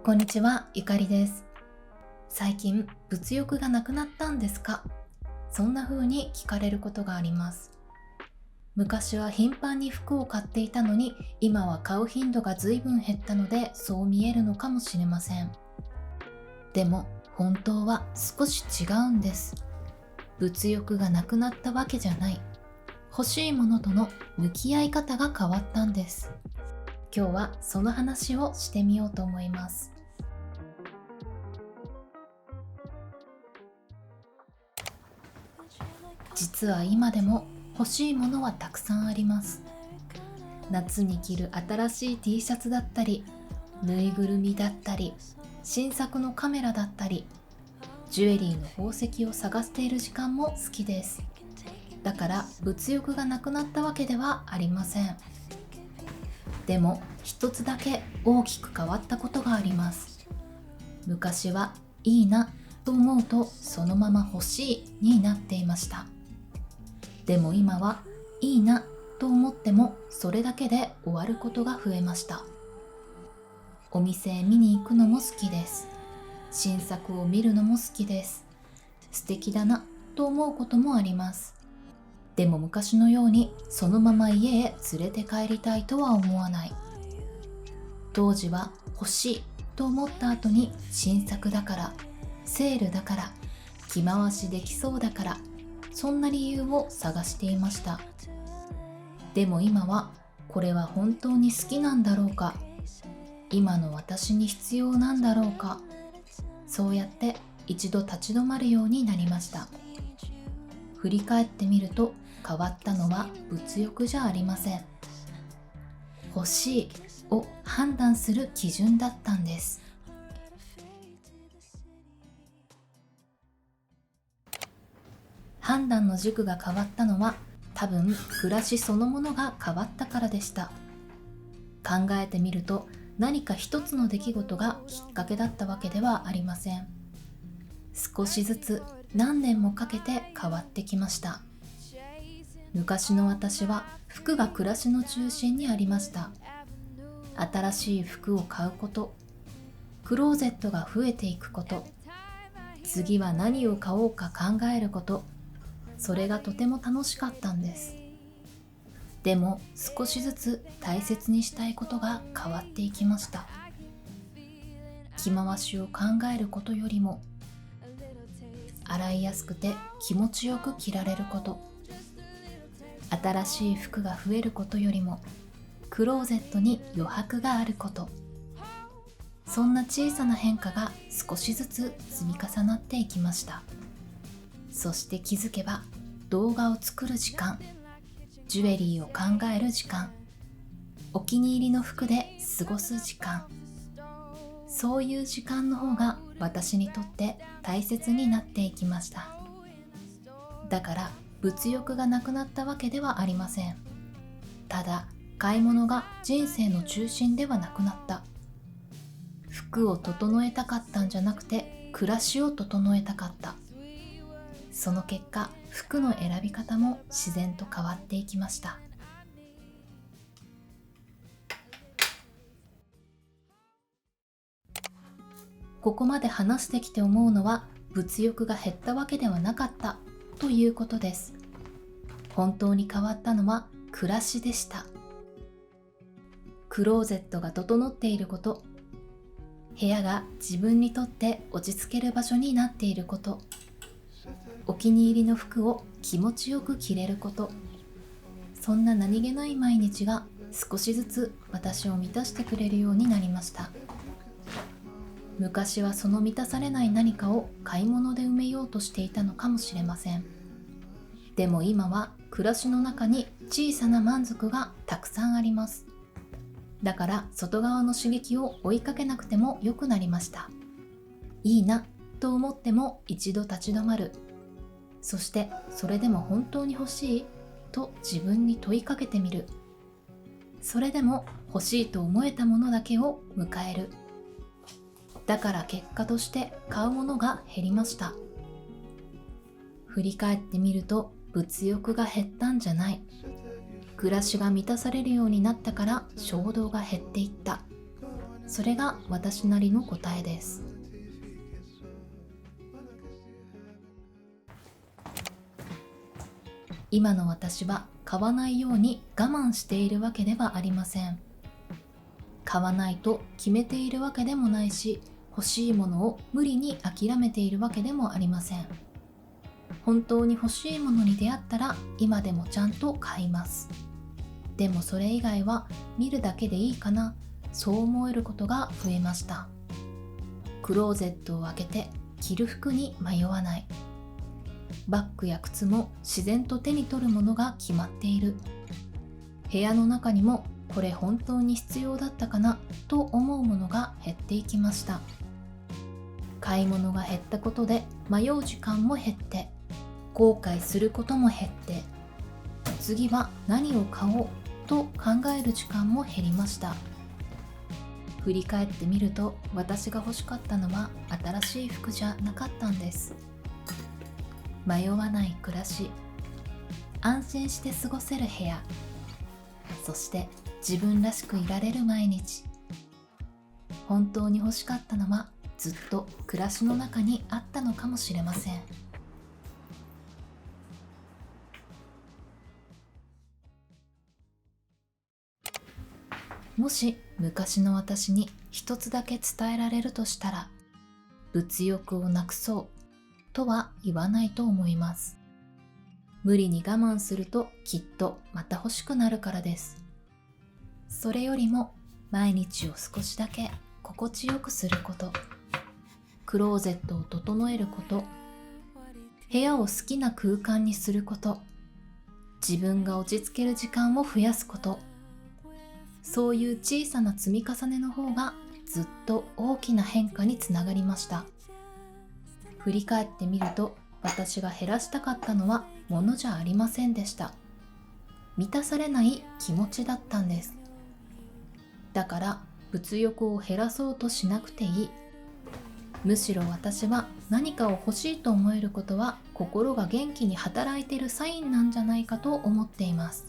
こんにちは、ゆかりです。最近、物欲がなくなったんですか？そんな風に聞かれることがあります。昔は頻繁に服を買っていたのに、今は買う頻度が随分減ったので、そう見えるのかもしれません。でも、本当は少し違うんです。物欲がなくなったわけじゃない。欲しいものとの向き合い方が変わったんです。今日はその話をしてみようと思います。実は今でも欲しいものはたくさんあります。夏に着る新しい T シャツだったり、ぬいぐるみだったり、新作のカメラだったり、ジュエリーの宝石を探している時間も好きです。だから物欲がなくなったわけではありません。でも一つだけ大きく変わったことがあります。昔はいいなと思うとそのまま欲しいになっていました。でも今はいいなと思ってもそれだけで終わることが増えました。お店へ見に行くのも好きです。新作を見るのも好きです。素敵だなと思うこともあります。でも昔のようにそのまま家へ連れて帰りたいとは思わない。当時は欲しいと思った後に新作だから、セールだから、着回しできそうだから、そんな理由を探していました。でも今はこれは本当に好きなんだろうか、今の私に必要なんだろうか、そうやって一度立ち止まるようになりました。振り返ってみると変わったのは物欲じゃありません。欲しいを判断する基準だったんです。判断の軸が変わったのは多分暮らしそのものが変わったからでした。考えてみると何か一つの出来事がきっかけだったわけではありません。少しずつ何年もかけて変わってきました。昔の私は服が暮らしの中心にありました。新しい服を買うこと、クローゼットが増えていくこと、次は何を買おうか考えること、それがとても楽しかったんです。でも少しずつ大切にしたいことが変わっていきました。着回しを考えることよりも、洗いやすくて気持ちよく着られること、新しい服が増えることよりもクローゼットに余白があること、そんな小さな変化が少しずつ積み重なっていきました。そして気づけば動画を作る時間、ジュエリーを考える時間、お気に入りの服で過ごす時間、そういう時間の方が私にとって大切になっていきました。だから物欲がなくなったわけではありません。ただ買い物が人生の中心ではなくなった。服を整えたかったんじゃなくて暮らしを整えたかった。その結果、服の選び方も自然と変わっていきました。ここまで話してきて思うのは、物欲が減ったわけではなかったということです。本当に変わったのは暮らしでした。クローゼットが整っていること、部屋が自分にとって落ち着ける場所になっていること、お気に入りの服を気持ちよく着れること、そんな何気ない毎日が少しずつ私を満たしてくれるようになりました。昔はその満たされない何かを買い物で埋めようとしていたのかもしれません。でも今は暮らしの中に小さな満足がたくさんあります。だから外側の刺激を追いかけなくても良くなりました。いいなと思っても一度立ち止まる。そしてそれでも本当に欲しいと自分に問いかけてみる。それでも欲しいと思えたものだけを迎える。だから結果として買うものが減りました。振り返ってみると物欲が減ったんじゃない。暮らしが満たされるようになったから衝動が減っていった。それが私なりの答えです。今の私は買わないように我慢しているわけではありません。買わないと決めているわけでもないし、欲しいものを無理に諦めているわけでもありません。本当に欲しいものに出会ったら今でもちゃんと買います。でもそれ以外は見るだけでいいかな、そう思えることが増えました。クローゼットを開けて着る服に迷わない。バッグや靴も自然と手に取るものが決まっている。部屋の中にもこれ本当に必要だったかなと思うものが減っていきました。買い物が減ったことで迷う時間も減って、後悔することも減って、次は何を買おうと考える時間も減りました。振り返ってみると、私が欲しかったのは新しい服じゃなかったんです。迷わない暮らし、安心して過ごせる部屋、そして自分らしくいられる毎日。本当に欲しかったのはずっと暮らしの中にあったのかもしれません。もし昔の私に一つだけ伝えられるとしたら、物欲をなくそうとは言わないと思います。無理に我慢するときっとまた欲しくなるからです。それよりも毎日を少しだけ心地よくすること、クローゼットを整えること、部屋を好きな空間にすること、自分が落ち着ける時間を増やすこと、そういう小さな積み重ねの方がずっと大きな変化につながりました。振り返ってみると、私が減らしたかったのは物じゃありませんでした。満たされない気持ちだったんです。だから物欲を減らそうとしなくていい。むしろ私は何かを欲しいと思えることは心が元気に働いているサインなんじゃないかと思っています。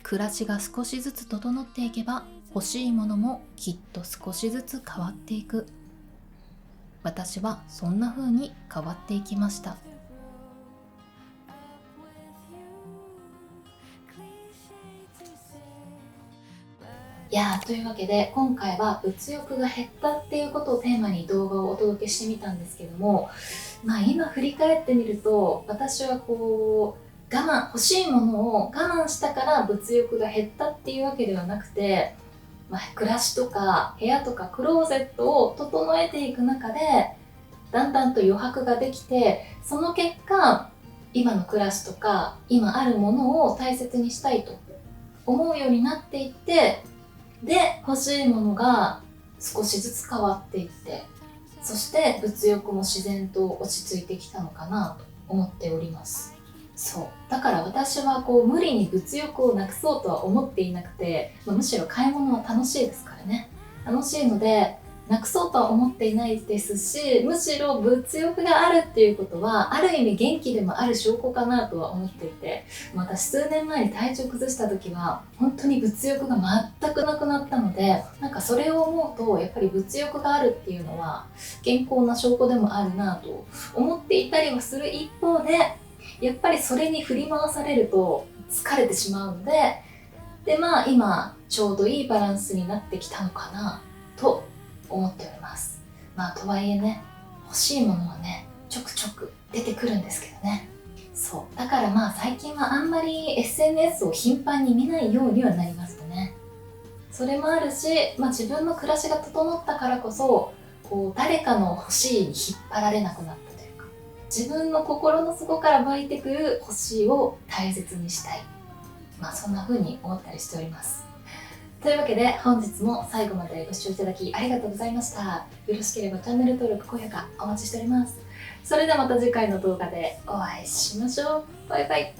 暮らしが少しずつ整っていけば、欲しいものもきっと少しずつ変わっていく。私はそんな風に変わっていきました。いやー、というわけで今回は物欲が減ったっていうことをテーマに動画をお届けしてみたんですけども、今振り返ってみると、私は欲しいものを我慢したから物欲が減ったっていうわけではなくて、暮らしとか部屋とかクローゼットを整えていく中でだんだんと余白ができて、その結果今の暮らしとか今あるものを大切にしたいと思うようになっていって、で欲しいものが少しずつ変わっていって、そして物欲も自然と落ち着いてきたのかなと思っております。そうだから私は無理に物欲をなくそうとは思っていなくて、むしろ買い物は楽しいですからね。楽しいのでなくそうとは思っていないですし、むしろ物欲があるっていうことはある意味元気でもある証拠かなとは思っていて、私数年前に体調崩した時は本当に物欲が全くなくなったので、それを思うとやっぱり物欲があるっていうのは健康な証拠でもあるなと思っていたりはする一方で、やっぱりそれに振り回されると疲れてしまうので、今ちょうどいいバランスになってきたのかなと思っております。とはいえね、欲しいものはねちょくちょく出てくるんですけどね。そうだから最近はあんまり SNS を頻繁に見ないようにはなりましたね。それもあるし、自分の暮らしが整ったからこそ誰かの欲しいに引っ張られなくなったというか、自分の心の底から湧いてくる欲しいを大切にしたい、そんな風に思ったりしております。というわけで本日も最後までご視聴いただきありがとうございました。よろしければチャンネル登録、高評価お待ちしております。それではまた次回の動画でお会いしましょう。バイバイ。